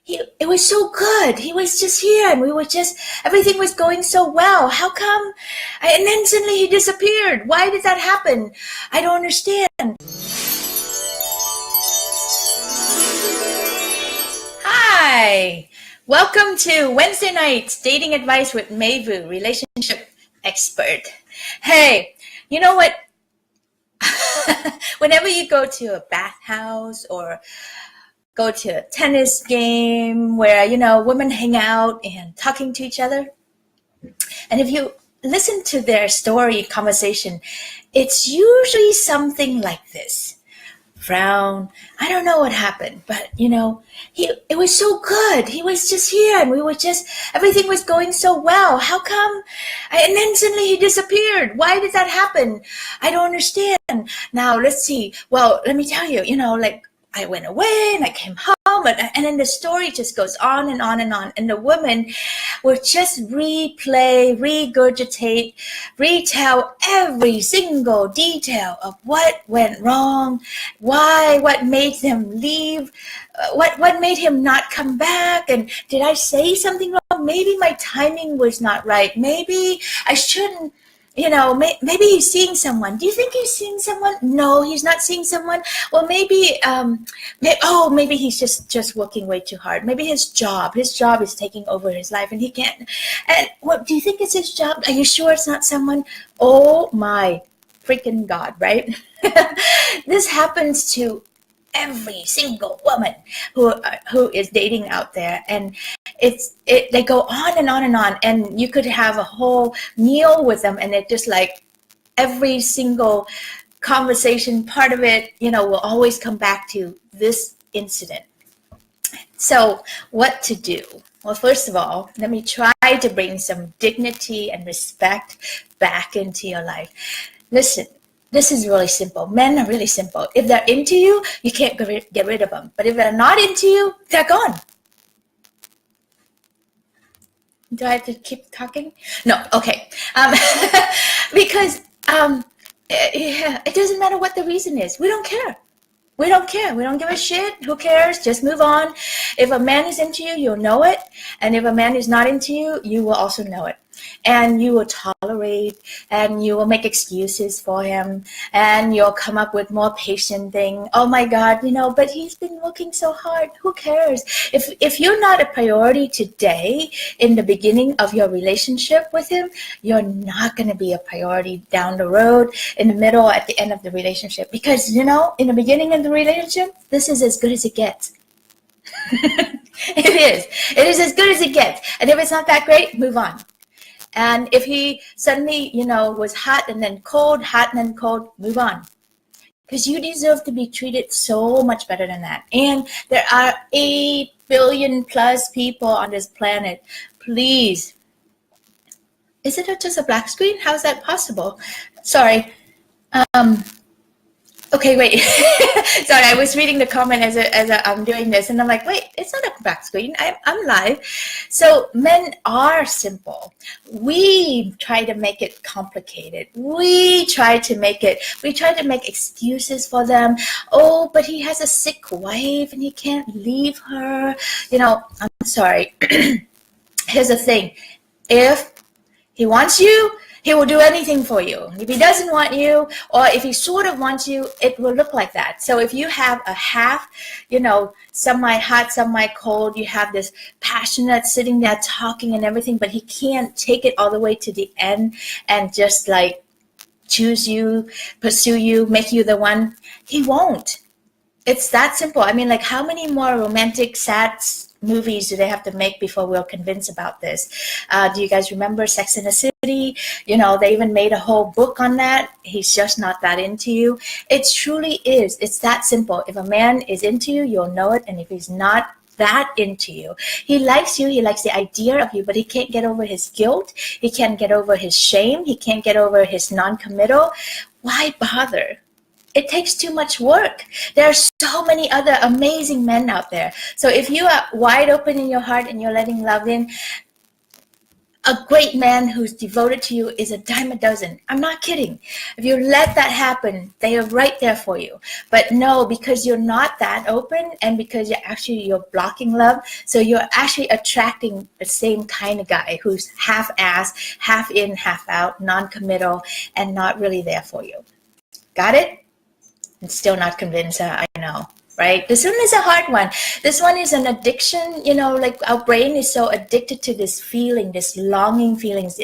it was so good. He was just here and we were just, everything was going so well. How come? And then suddenly he disappeared. Why did that happen? I don't understand. Hi. Welcome to Wednesday Night's Dating Advice with Mai Vu, relationship expert. Hey, you know what? Whenever you go to a bathhouse or go to a tennis game where, women hang out and talking to each other, and if you listen to their story conversation, it's usually something like this. Frown. I don't know what happened, but it was so good. He was just here and we were just, everything was going so well. How come? And then suddenly he disappeared. Why did that happen? I don't understand. Now let's see. Well, let me tell you, I went away and I came home and then the story just goes on and on and on. And the woman will just replay, regurgitate, retell every single detail of what went wrong, why, what made them leave, what made him not come back, and did I say something wrong? Maybe my timing was not right. Maybe I shouldn't. Maybe he's seeing someone. Do you think he's seeing someone? No, he's not seeing someone. Well, maybe he's just working way too hard. Maybe his job is taking over his life and he can't. And what do you think it's his job? Are you sure it's not someone? Oh my freaking God, right? This happens to every single woman who is dating out there, and they go on and on and on, and you could have a whole meal with them, and it just like every single conversation part of it will always come back to this incident. So what to do? Well, first of all, let me try to bring some dignity and respect back into your life. Listen, this is really simple. Men are really simple. If they're into you, you can't get rid of them. But if they're not into you, they're gone. Do I have to keep talking? No, okay. Because it doesn't matter what the reason is. We don't care. We don't care. We don't give a shit. Who cares? Just move on. If a man is into you, you'll know it. And if a man is not into you, you will also know it. And you will tolerate, and you will make excuses for him, and you'll come up with more patient thing. Oh my God, but he's been working so hard. Who cares? If you're not a priority today in the beginning of your relationship with him, you're not going to be a priority down the road, in the middle, at the end of the relationship. Because, in the beginning of the relationship, this is as good as it gets. It is. It is as good as it gets. And if it's not that great, move on. And if he suddenly, was hot and then cold, move on. Because you deserve to be treated so much better than that. And there are 8 billion plus people on this planet. Please. Is it just a black screen? How is that possible? Sorry. Okay, wait. Sorry, I was reading the comment as I'm doing this, and I'm like, wait, it's not a back screen. I'm live. So men are simple. We try to make it complicated. We try to make excuses for them. Oh, but he has a sick wife and he can't leave her. I'm sorry. Here's the thing. If he wants you, he will do anything for you. If he doesn't want you, or if he sort of wants you, it will look like that. So if you have a half, semi-hot, semi-cold, you have this passionate sitting there talking and everything, but he can't take it all the way to the end and just like choose you, pursue you, make you the one, he won't. It's that simple. I mean, like, how many more romantic, sad movies do they have to make before we're convinced about this? Do you guys remember Sex and the City? They even made a whole book on that. He's just not that into you. It truly is. It's that simple. If a man is into you, you'll know it. And if he's not that into you, he likes you, he likes the idea of you, but he can't get over his guilt. He can't get over his shame. He can't get over his non-committal. Why bother? It takes too much work. There are so many other amazing men out there. So if you are wide open in your heart and you're letting love in, a great man who's devoted to you is a dime a dozen. I'm not kidding. If you let that happen, they are right there for you. But no, because you're not that open, and because you're blocking love, so you're actually attracting the same kind of guy who's half-ass, half in, half out, non-committal, and not really there for you. Got it? I'm still not convinced. I know, right? This one is a hard one. This one is an addiction. Like our brain is so addicted to this feeling, this longing feelings.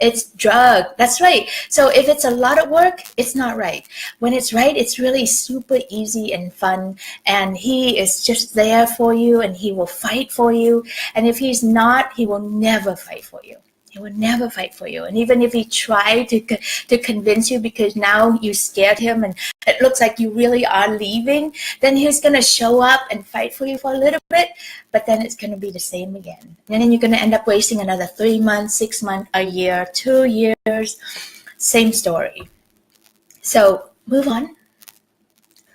It's drug. That's right. So if it's a lot of work, it's not right. When it's right, it's really super easy and fun. And he is just there for you, and he will fight for you. And if he's not, he will never fight for you. He will never fight for you. And even if he tried to convince you, because now you scared him and it looks like you really are leaving, then he's going to show up and fight for you for a little bit, but then it's going to be the same again. And then you're going to end up wasting another 3 months, 6 months, a year, 2 years, same story. So move on.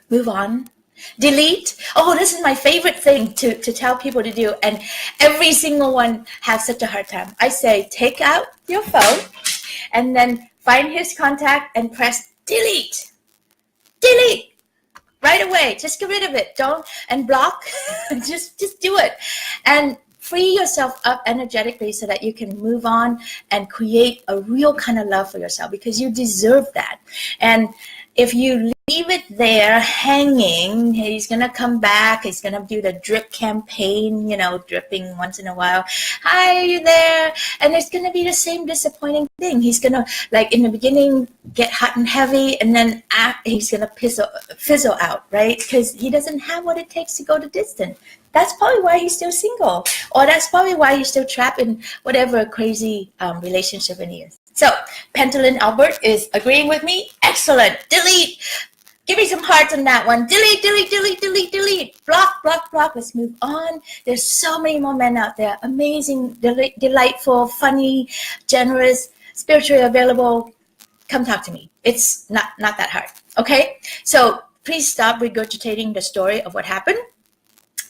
Move on. Delete. Oh, this is my favorite thing to tell people to do, and every single one has such a hard time. I say, take out your phone and then find his contact and press delete. Delete right away. Just get rid of it. Don't, and block. just do it, and free yourself up energetically so that you can move on and create a real kind of love for yourself, because you deserve that. And if you leave it there hanging, he's going to come back. He's going to do the drip campaign, dripping once in a while. Hi, are you there? And it's going to be the same disappointing thing. He's going to, like in the beginning, get hot and heavy, and then he's going to fizzle out, right? Because he doesn't have what it takes to go the distance. That's probably why he's still single, or that's probably why he's still trapped in whatever crazy relationship he is. So, Pentolin Albert is agreeing with me. Excellent. Delete. Give me some hearts on that one. Delete, delete, delete, delete, delete. Block, block, block. Let's move on. There's so many more men out there. Amazing, delightful, funny, generous, spiritually available. Come talk to me. It's not that hard. Okay? So, please stop regurgitating the story of what happened.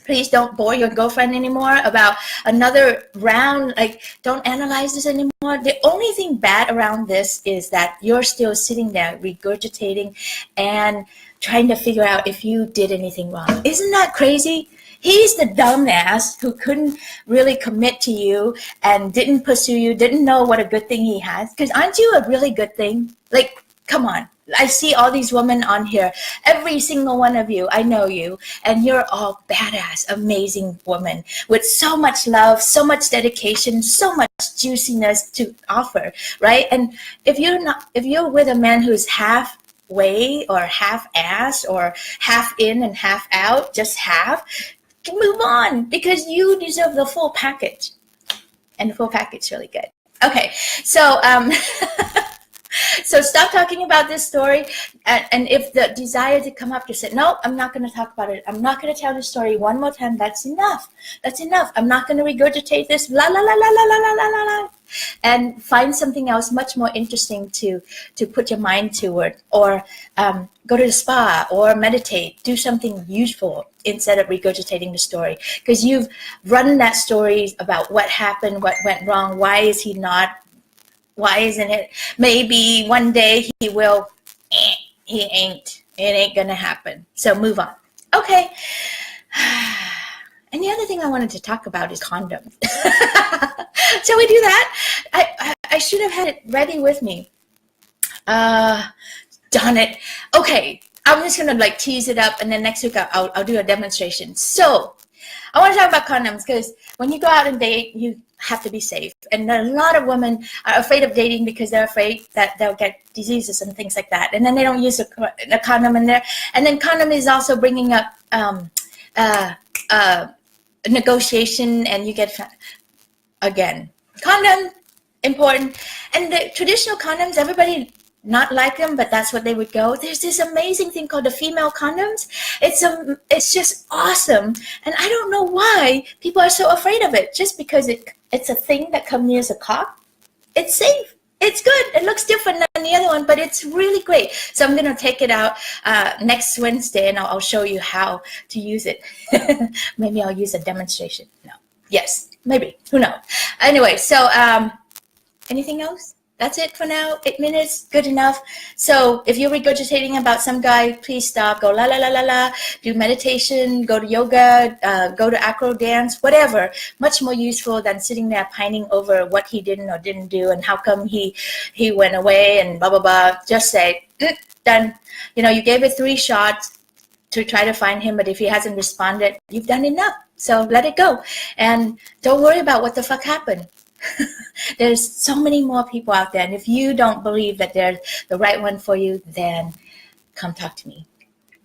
Please don't bore your girlfriend anymore about another round. Like, don't analyze this anymore. The only thing bad around this is that you're still sitting there regurgitating and trying to figure out if you did anything wrong. Isn't that crazy? He's the dumbass who couldn't really commit to you and didn't pursue you, didn't know what a good thing he has. Because aren't you a really good thing? Like, come on. I see all these women on here. Every single one of you, I know you, and you're all badass, amazing women with so much love, so much dedication, so much juiciness to offer, right? And if you're with a man who's halfway or half-ass or half in and half out, just half, move on, because you deserve the full package, and the full package is really good. Okay, so so stop talking about this story, and if the desire to come up, just say, no, I'm not going to talk about it. I'm not going to tell the story one more time. That's enough. That's enough. I'm not going to regurgitate this, la, la, la, la, la, la, la, la, la, and find something else much more interesting to put your mind toward, or go to the spa, or meditate, do something useful instead of regurgitating the story, because you've run that story about what happened, what went wrong, why is he not, why isn't it? Maybe one day he will. He ain't. It ain't gonna happen. So move on. Okay. And the other thing I wanted to talk about is condoms. Shall we do that? I should have had it ready with me. Darn it. Okay. I'm just gonna like tease it up, and then next week I'll do a demonstration. So I want to talk about condoms, because when you go out and date, you have to be safe. And a lot of women are afraid of dating because they're afraid that they'll get diseases and things like that. And then they don't use a condom in there. And then condom is also bringing up negotiation, and you get, again, condom, important. And the traditional condoms, everybody not like them, but that's what they would go. There's this amazing thing called the female condoms. It's just awesome, and I don't know why people are so afraid of it. Just because it's a thing that comes near a cock. It's safe. It's good. It looks different than the other one, but it's really great. So I'm gonna take it out next Wednesday, and I'll show you how to use it. Maybe I'll use a demonstration. No. Yes. Maybe. Who knows? Anyway, so Anything else? That's it for now. 8 minutes, good enough. So if you're regurgitating about some guy, please stop. Go la la la la la. Do meditation. Go to yoga. Go to acro dance. Whatever. Much more useful than sitting there pining over what he didn't or didn't do and how come he went away and blah blah blah. Just say done. You know, you gave it 3 shots to try to find him, but if he hasn't responded, you've done enough. So let it go, and don't worry about what the fuck happened. There's so many more people out there, and if you don't believe that they're the right one for you, then come talk to me.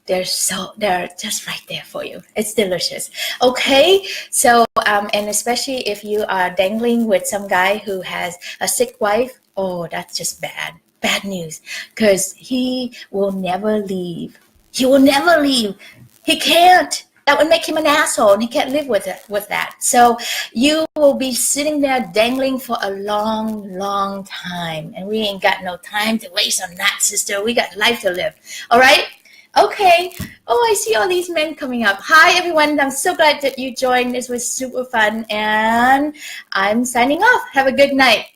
They're just right there for you. It's delicious. Okay, so and especially if you are dangling with some guy who has a sick wife, oh, that's just bad news, because he will never leave. He will never leave. He can't. That would make him an asshole, and he can't live with that. So you will be sitting there dangling for a long time, and we ain't got no time to waste on that, sister. We got life to live. All right? Okay. Oh, I see all these men coming up. Hi, everyone. I'm so glad that you joined. This was super fun, and I'm signing off. Have a good night.